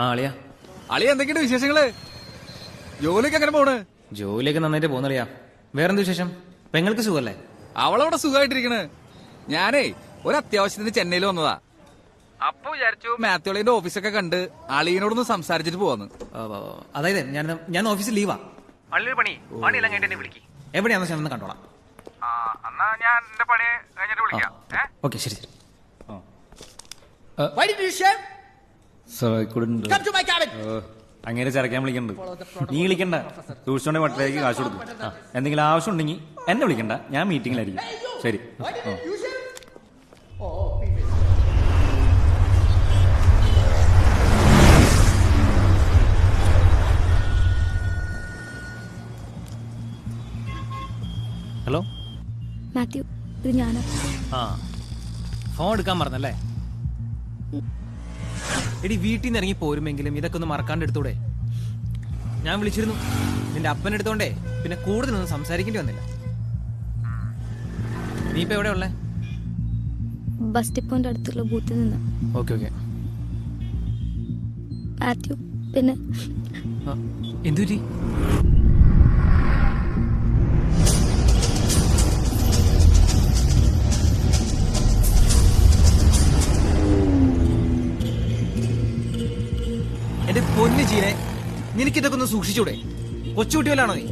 അളിയാ അളിയ എന്തൊക്കെയുണ്ട് വിശേഷങ്ങള്? ജോലിയൊക്കെ എങ്ങനെ പോണ്? ജോലിയൊക്കെ നന്നായിട്ട് പോകുന്നളിയാ. വേറെന്ത് വിശേഷം? പെങ്ങൾക്ക് സുഖല്ലേ? അവളവിടെ സുഖമായിട്ടിരിക്കണ്. ഞാനേ ഒരു അത്യാവശ്യത്തിന് ചെന്നൈയിൽ വന്നതാ. അപ്പൊ വിചാരിച്ചു മാത്യുളിന്റെ ഓഫീസൊക്കെ കണ്ട് അളിയനോടൊന്ന് സംസാരിച്ചിട്ട് പോവാന്ന്. അതായത് ഞാൻ ഓഫീസിൽ ലീവാ. പണിയെല്ലാം കഴിഞ്ഞിട്ട് വിളിക്കും. എവിടെയാണെന്ന് ഞാൻ ഒന്ന് കണ്ടോളാം. ഞാൻ എന്റെ പണി കഴിഞ്ഞിട്ട് വിളിക്കാം. ഓക്കെ, ശരി ശരി. Why did you share? Come to my cabin. അങ്ങനെ ചരക്കാൻ വിളിക്കണ്ട്. നീ വിളിക്കണ്ട. ട്യൂഷന്റെ മട്ടിലേക്ക് കാശ് കൊടുക്കും. എന്തെങ്കിലും ആവശ്യം ഉണ്ടെങ്കിൽ എന്നെ വിളിക്കണ്ട, ഞാൻ മീറ്റിംഗിലായിരിക്കും. ശരി. Why didn't you share? Hello Mathew, ഇത് ഞാനാ. ഫോൺ എടുക്കാൻ മറന്നല്ലേ? എടി, വീട്ടിൽ നിന്ന് ഇറങ്ങി പോരുമെങ്കിലും ഇതൊക്കെ ഒന്ന് മറക്കാണ്ട് എടുത്തൂടെ? ഞാൻ വിളിച്ചിരുന്നു, നിന്റെ അപ്പൻ എടുത്തോണ്ടേ പിന്നെ കൂടുതലൊന്നും സംസാരിക്കേണ്ടി വന്നില്ല. നീ ഇപ്പൊ എവിടെ ഉള്ളേ? ബസ് ഡിപ്പോന്റെ അടുത്തുള്ള ബൂത്തിൽ നിന്ന്. Okay okay. മാത്യു, പിന്നെ എന്തു പറ്റി? എന്റെ പൊന്നു ജീനെ, നിനക്കിതൊക്കെ ഒന്ന് സൂക്ഷിച്ചൂടെ? കൊച്ചുകുട്ടികളാണോ നീ?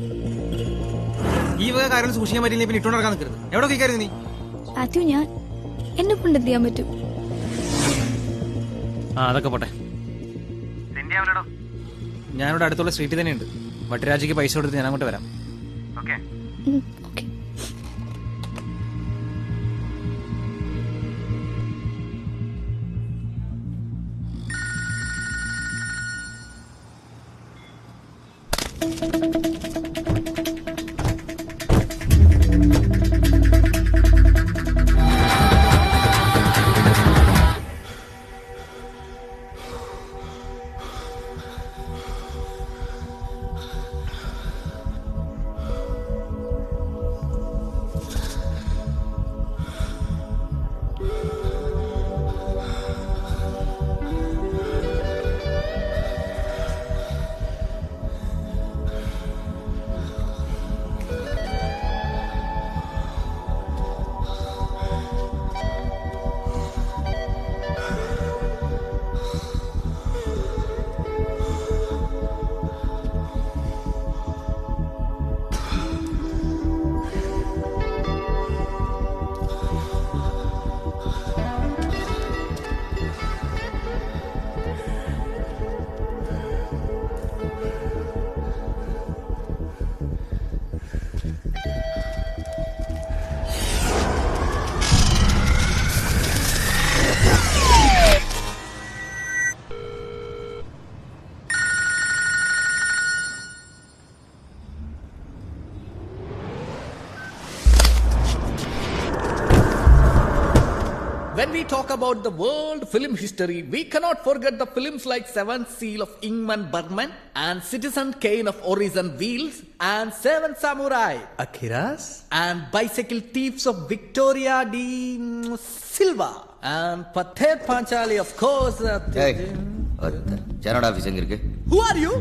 ഈ വക കാര്യങ്ങൾ സൂക്ഷിക്കാൻ പറ്റില്ല, പിന്നെ ഇട്ടോണ്ട് നടക്കാൻ നിൽക്കരുത്. എവിടെ കയറി നീ? മാത്യു, ഞാൻ എന്നെ കൊണ്ട് എന്ത് ചെയ്യാൻ പറ്റും? അതൊക്കെ പോട്ടെ. ഞാനിവിടെ അടുത്തുള്ള സ്ട്രീറ്റിൽ തന്നെയുണ്ട്. വട്ടിരാജിക്ക് പൈസ കൊടുത്ത് ഞാൻ അങ്ങോട്ട് വരാം. Okay. When we talk about the world film history, we cannot forget the films like Seventh Seal of Ingmar Bergman and Citizen Kane of Orson Welles and Seven Samurai, Akira's, and Bicycle Thieves of Victoria de Silva and Pather Panchali, of course. Janada office engiru. Who are you?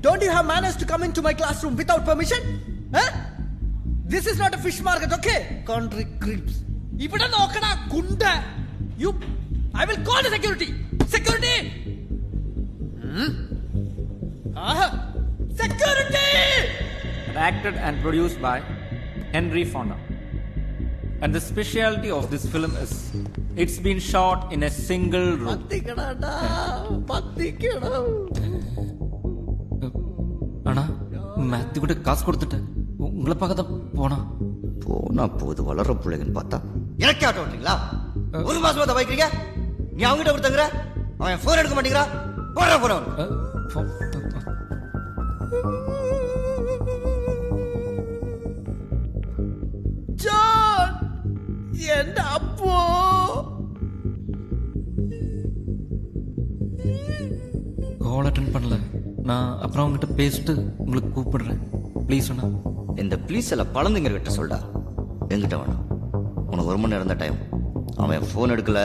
Don't you have manners to come into my classroom without permission? Huh? This is not a fish market, okay? Country creeps. ഇവിടെ നോക്കടാ ഗുണ്ട. You I will call the security. Security, security. Acted and produced by Henry Fonda. And the specialty of this film is it's been shot in a single room. പത്തിക്കടാ പത്തിക്കടാ. ஆனா Matthew கிட்ட காசு கொடுத்துட்டு உங்களை பார்க்க தான் போனா. போனா போது வளர பிள்ளைங்கன்னு பார்த்தா எனக்கே ஆட்டோ ஓட்டுறீங்களா? ஒரு மாசமா தான் வைக்கிறீங்க. நீ அவங்ககிட்ட கொடுத்தங்கிற அவன் போன் எடுக்க மாட்டேங்கிறா. போடுற போன ஜான், என் அப்போ கால் அட்டன் பண்ணல. நான் அப்புறம் அவங்ககிட்ட பேசிட்டு உங்களுக்கு கூப்பிடுறேன். ப்ளீஸ் அண்ணா. இந்த ப்ளீஸ் எல்லாம் பழந்துங்க கிட்ட சொல்டா. என்கிட்ட வேணாம். உனக்கு 1 மணி நேரம் தான் டைம். அவன் போன் எடுக்கல,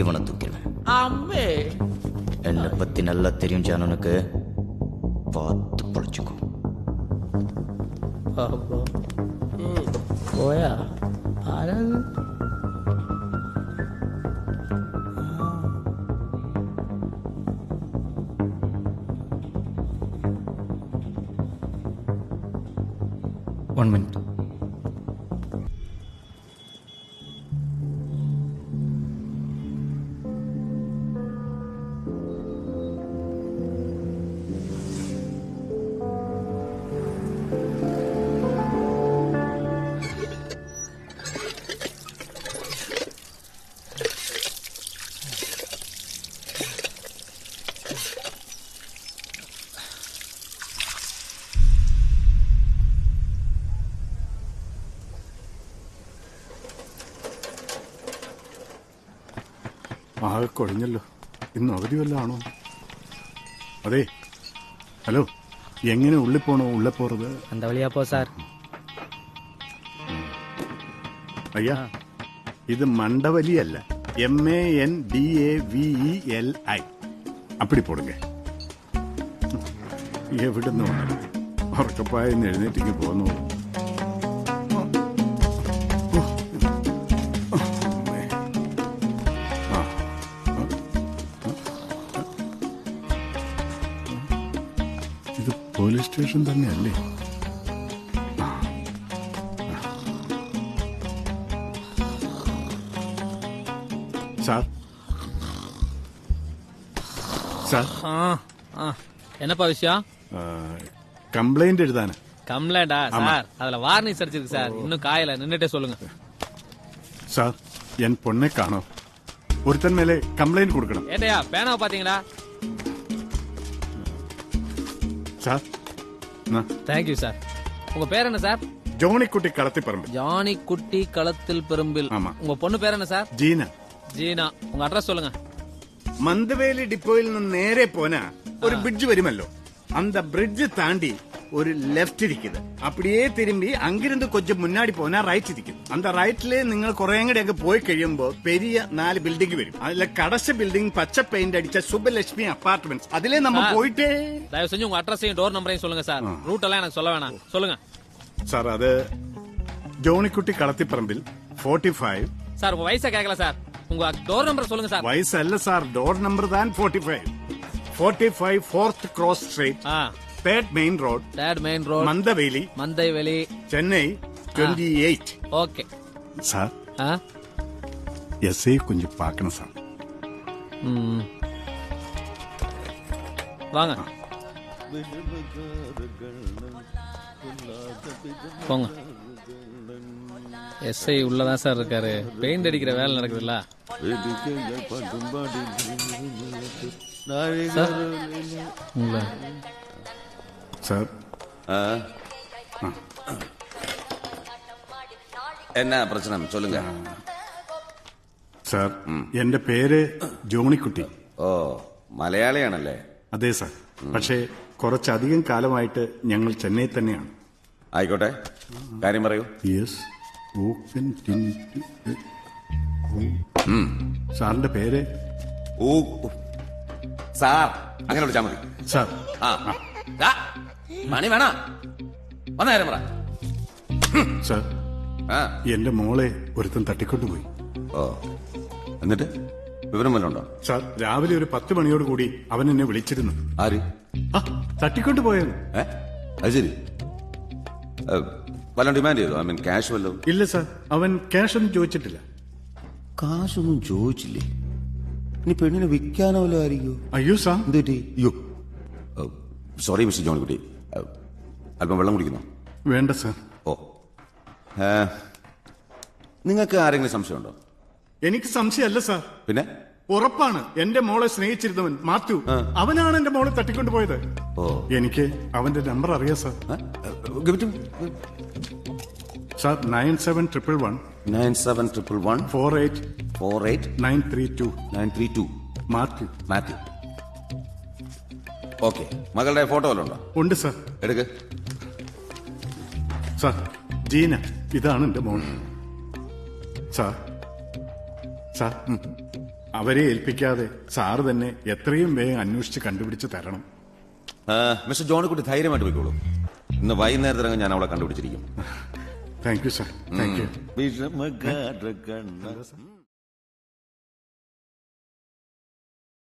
இவனை தூக்கிடுவேன். അമ്മേ. என்னை பத்தி நல்லா தெரியும் ஜானனுக்கு. பார்த்து பொழைச்சுக்கோ. അപ്പൊ. പോയാ ആരാത്? One minute. ആകെ കുഴഞ്ഞല്ലോ. ഇന്ന് അവധി വല്ലതും ആണോ? അതെ, ഹലോ, എങ്ങനെ ഉള്ളിൽ പോണോ? ഉള്ളിൽ പോறது அந்த வழியா போ சார். അയ്യാ, ഇത് മണ്ടവലിയല്ല, MANDAVELI. അപ്പടി പോടുങ്ക. എവിടുന്ന് വന്നു? ഉറക്കപ്പായെന്ന് എഴുന്നേറ്റിക്ക് പോന്നു. ഇത് പോലീസ് സ്റ്റേഷൻ തന്നെയല്ലേ? സാർ, സാർ, என்னப்பா விஷயம்? കംപ്ലൈന്റ് എഴുതാനാ. கம்ப்ளைண்டா சார்? அதுல வார்னிஷ் அடிச்சிருக்கு சார். இன்னும் காயல, நின்னுட்டே சொல்லுங்க. സാർ, എൻ പൊണ്ണെ കാണോ? ഒരുത്തൻ മേലെ കംപ്ലൈന്റ് കൊടുക്കണം. ஏட்டையா பேனாவை பாத்தீங்களா? Sir, thank you sir. உங்க பேர் என்ன சார்? ജോണിക്കുട്ടി കളത്തിപ്പറമ്പ്. ஜானி குட்டி களத்தில் பெரும்பில். ஆமா. உங்க பொண்ணு பேர் என்ன சார்? ജീന. ஜீனா. உங்க அட்ரஸ் சொல்லுங்க. മന്ദവേലി ഡിപ്പോയിൽ നിന്ന് നേരെ പോനാ ഒരു ബ്രിഡ്ജ് വരുമല്ലോ. அந்த பிரிட்ஜ் தாண்டி ஒரு லெஃப்ட் இருக்குது. அப்படியே திரும்பி அங்கிருந்து கொஞ்சம் முன்னாடி போனா ரைட் இருக்குது. அந்த ரைட்ல നിങ്ങൾ കുറെ കൂടെ പോയി കഴിയുമ്പോ പെരിയ 4 ബിൽഡിംഗ് വരും. അതിലെ കടശ ബിൽഡിംഗ് പച്ച പെയിന്റ് അടിച്ച സുബ്ബലക്ഷ്മി അപ്പാർട്ട്മെന്റ്സ്. അതിലെ நம்ம போயிட்டே. தயவு செஞ்சு உங்க அட்ரஸையும் டோர் நம்பரையும் சொல்லுங்க சார். ரூட் எல்லாம் எனக்கு சொல்ல வேணாம். சொல்லுங்க സാർ. അത് ജോണിക്കുട്ടി കളത്തിപ്പറമ്പിൽ 45. சார். உங்க வயசை கேட்கல சார். உங்க டோர் நம்பர் சொல்லுங்க சார். വയസ്സല്ല സാർ, ഡോർ നമ്പർ താൻ 45. 45 4th cross street, 3rd main road, third main road, Mandaveli, Mandaveli, Chennai 28. Okay. Sir, S I கொஞ்சம் பார்க்கணும் സാർ. வாங்க போங்க. எஸ்ஐ உள்ளதான் சார் இருக்காரு. பெயிண்ட் அடிக்கிற வேலை நடக்குதுல்ல சார். உங்களை സാർ, എന്നാ പ്രശ്നം ചൊല്ലുങ്ക. സാർ, എന്റെ പേര് ജോണിക്കുട്ടി. ഓ, മലയാളിയാണല്ലേ? അതെ സാർ, പക്ഷേ കുറച്ചധികം കാലമായിട്ട് ഞങ്ങൾ ചെന്നൈ തന്നെയാണ്. ആയിക്കോട്ടെ, കാര്യം പറയൂ. യെസ്. സാറിന്റെ പേര്? സാർ അങ്ങനെ വിളിച്ചാ മതി. സാർ, മണി വേണ വന്ന കാര്യം പറ. സാർ, എന്റെ മോളെ ഒരുത്തൻ തട്ടിക്കൊണ്ടുപോയി. ഓ, എന്നിട്ട് വിവരം വല്ലതും ഉണ്ടോ? സാർ, രാവിലെ ഒരു 10 മണിയോട് കൂടി അവൻ എന്നെ വിളിച്ചിരുന്നു. ആര്? തട്ടിക്കൊണ്ടുപോയത്. അത് ശരി. വല്ലതും ഡിമാൻഡ് ചെയ്തോ? ഐ മീൻ ക്യാഷ് വല്ലോ? ഇല്ല സാർ, അവൻ ക്യാഷ് ഒന്നും ചോദിച്ചിട്ടില്ല. കാശൊന്നും ചോദിച്ചില്ലേ? ഇനി പെണ്ണിനെ വിൽക്കാനോ വല്ലോ ആയിരിക്കോ? അയ്യോ സാർ. എന്ത് പറ്റി? അയ്യോ, സോറി മിസ്റ്റർ ജോണിക്കുട്ടി, അല്പം വെള്ളം കുടിക്കുന്നോ? വേണ്ട സാർ. ഓ, നിങ്ങൾക്ക് ആരെങ്കിലും സംശയമുണ്ടോ? എനിക്ക് സംശയമല്ല സാർ, പിന്നെ ഉറപ്പാണ്. എന്റെ മോളെ സ്നേഹിച്ചിരുന്നവൻ മാത്യു, അവനാണ് എന്റെ മോളെ തട്ടിക്കൊണ്ടുപോയത്. ഓ, എനിക്ക് അവന്റെ നമ്പർ അറിയാം sir. Sir, 9711 9711 48 48 932 932 Mathew. Mathew. Okay, മകളുടെ ഫോട്ടോ വല്ലതും ഉണ്ടോ? ഉണ്ട് സാർ. എടുക്ക്. സാർ, ജീന, ഇതാണ് എന്റെ മോൾ. സാർ, സാർ, അവരെ ഏൽപ്പിക്കാതെ സാറ് തന്നെ എത്രയും വേഗം അന്വേഷിച്ച് കണ്ടുപിടിച്ച് തരണം. മിസ്റ്റർ ജോണിക്കുട്ടി ധൈര്യമായിട്ട് പോയിക്കോളൂ. ഇന്ന് വൈകുന്നേരത്തിറങ്ങി ഞാൻ അവളെ കണ്ടുപിടിച്ചിരിക്കും. Thank you sir, thank you. വിഷമകാരകണ്ണ